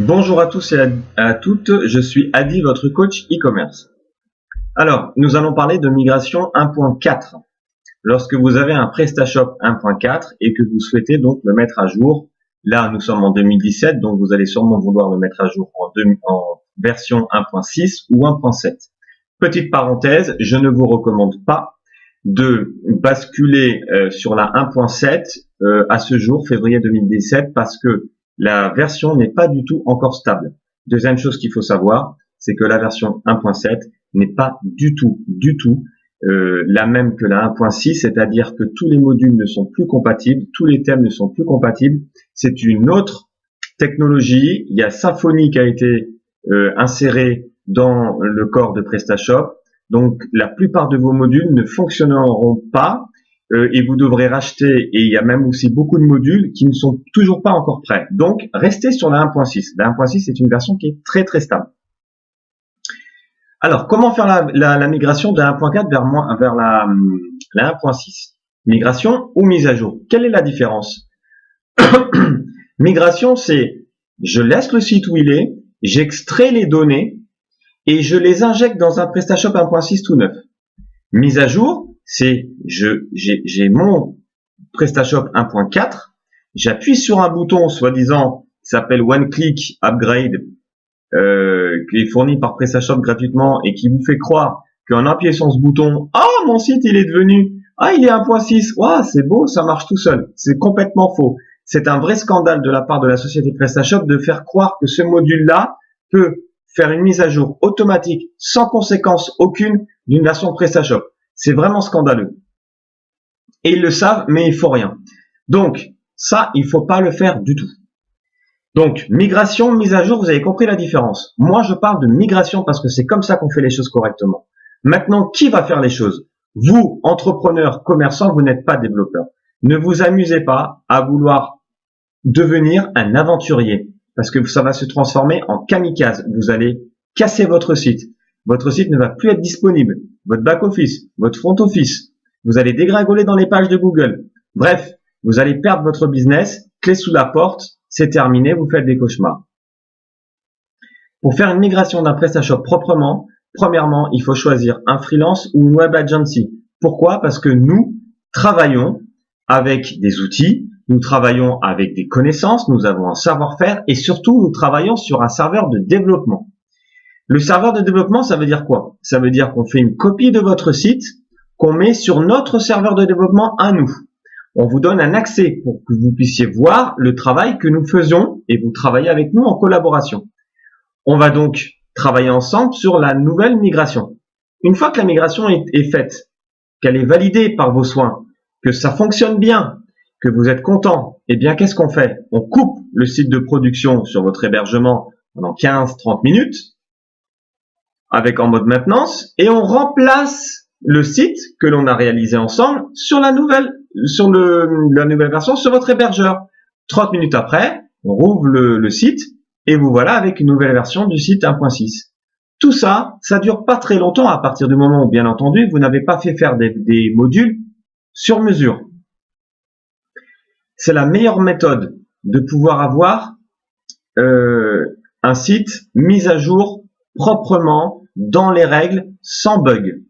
Bonjour à tous et à toutes, je suis Adi, votre coach e-commerce. Alors, nous allons parler de migration 1.4. Lorsque vous avez un PrestaShop 1.4 et que vous souhaitez donc le mettre à jour, là nous sommes en 2017, donc vous allez sûrement vouloir le mettre à jour en version 1.6 ou 1.7. Petite parenthèse, je ne vous recommande pas de basculer sur la 1.7 à ce jour, février 2017, parce que la version n'est pas du tout encore stable. Deuxième chose qu'il faut savoir, c'est que la version 1.7 n'est pas du tout la même que la 1.6, c'est-à-dire que tous les modules ne sont plus compatibles, tous les thèmes ne sont plus compatibles. C'est une autre technologie. Il y a Symfony qui a été inséré dans le corps de PrestaShop. Donc, la plupart de vos modules ne fonctionneront pas et vous devrez racheter. Et il y a même aussi beaucoup de modules qui ne sont toujours pas encore prêts. Donc, restez sur la 1.6. La 1.6 est une version qui est très très stable. Alors, comment faire la migration de la 1.4 vers la 1.6? Migration ou mise à jour? Quelle est la différence? Migration, c'est je laisse le site où il est, j'extrais les données et je les injecte dans un PrestaShop 1.6 tout neuf. Mise à jour, c'est j'ai mon PrestaShop 1.4, j'appuie sur un bouton soi-disant qui s'appelle One Click Upgrade, qui est fourni par PrestaShop gratuitement et qui vous fait croire qu'en appuyant sur ce bouton, mon site il est devenu, il est 1.6, c'est beau, ça marche tout seul. C'est complètement faux. C'est un vrai scandale de la part de la société PrestaShop de faire croire que ce module-là peut faire une mise à jour automatique sans conséquence aucune d'une version PrestaShop. C'est vraiment scandaleux. Et ils le savent, mais il faut rien. Donc, ça, il faut pas le faire du tout. Donc, migration, mise à jour, vous avez compris la différence. Moi, je parle de migration parce que c'est comme ça qu'on fait les choses correctement. Maintenant, qui va faire les choses? Vous, entrepreneurs, commerçants, vous n'êtes pas développeurs. Ne vous amusez pas à vouloir devenir un aventurier parce que ça va se transformer en kamikaze. Vous allez casser votre site. Votre site ne va plus être disponible. Votre back-office, votre front-office. Vous allez dégringoler dans les pages de Google. Bref, vous allez perdre votre business, clé sous la porte. C'est terminé, vous faites des cauchemars. Pour faire une migration d'un PrestaShop proprement, premièrement, il faut choisir un freelance ou une web agency. Pourquoi? Parce que nous travaillons avec des outils, nous travaillons avec des connaissances, nous avons un savoir-faire et surtout, nous travaillons sur un serveur de développement. Le serveur de développement, ça veut dire quoi? Ça veut dire qu'on fait une copie de votre site, qu'on met sur notre serveur de développement à nous. On vous donne un accès pour que vous puissiez voir le travail que nous faisons et vous travaillez avec nous en collaboration. On va donc travailler ensemble sur la nouvelle migration. Une fois que la migration est faite, qu'elle est validée par vos soins, que ça fonctionne bien, que vous êtes content, eh bien qu'est-ce qu'on fait? On coupe le site de production sur votre hébergement pendant 15-30 minutes avec en mode maintenance et on remplace le site que l'on a réalisé ensemble sur la nouvelle version sur votre hébergeur. 30 minutes après, on rouvre le site et vous voilà avec une nouvelle version du site 1.6. Tout ça, ça dure pas très longtemps à partir du moment où, bien entendu, vous n'avez pas fait faire des modules sur mesure. C'est la meilleure méthode de pouvoir avoir un site mis à jour proprement, dans les règles, sans bug.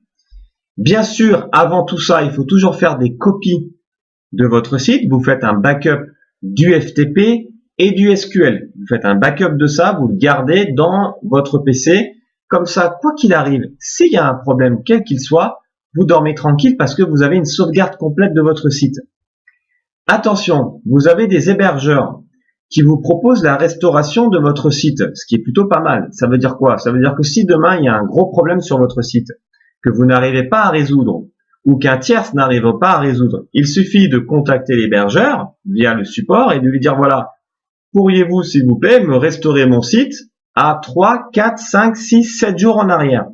Bien sûr, avant tout ça, il faut toujours faire des copies de votre site. Vous faites un backup du FTP et du SQL. Vous faites un backup de ça, vous le gardez dans votre PC. Comme ça, quoi qu'il arrive, s'il y a un problème, quel qu'il soit, vous dormez tranquille parce que vous avez une sauvegarde complète de votre site. Attention, vous avez des hébergeurs qui vous proposent la restauration de votre site, ce qui est plutôt pas mal. Ça veut dire quoi? Ça veut dire que si demain, il y a un gros problème sur votre site, que vous n'arrivez pas à résoudre ou qu'un tierce n'arrive pas à résoudre, il suffit de contacter l'hébergeur via le support et de lui dire voilà, pourriez-vous s'il vous plaît me restaurer mon site à 3, 4, 5, 6, 7 jours en arrière.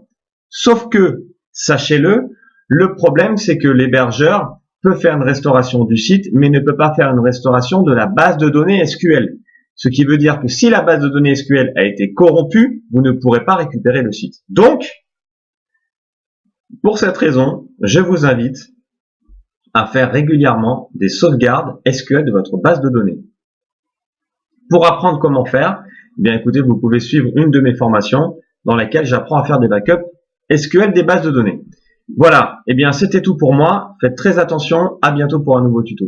Sauf que, sachez-le, le problème c'est que l'hébergeur peut faire une restauration du site mais ne peut pas faire une restauration de la base de données SQL. Ce qui veut dire que si la base de données SQL a été corrompue, vous ne pourrez pas récupérer le site. Donc, pour cette raison, je vous invite à faire régulièrement des sauvegardes SQL de votre base de données. Pour apprendre comment faire, eh bien écoutez, vous pouvez suivre une de mes formations dans laquelle j'apprends à faire des backups SQL des bases de données. Voilà, eh bien c'était tout pour moi. Faites très attention, à bientôt pour un nouveau tuto.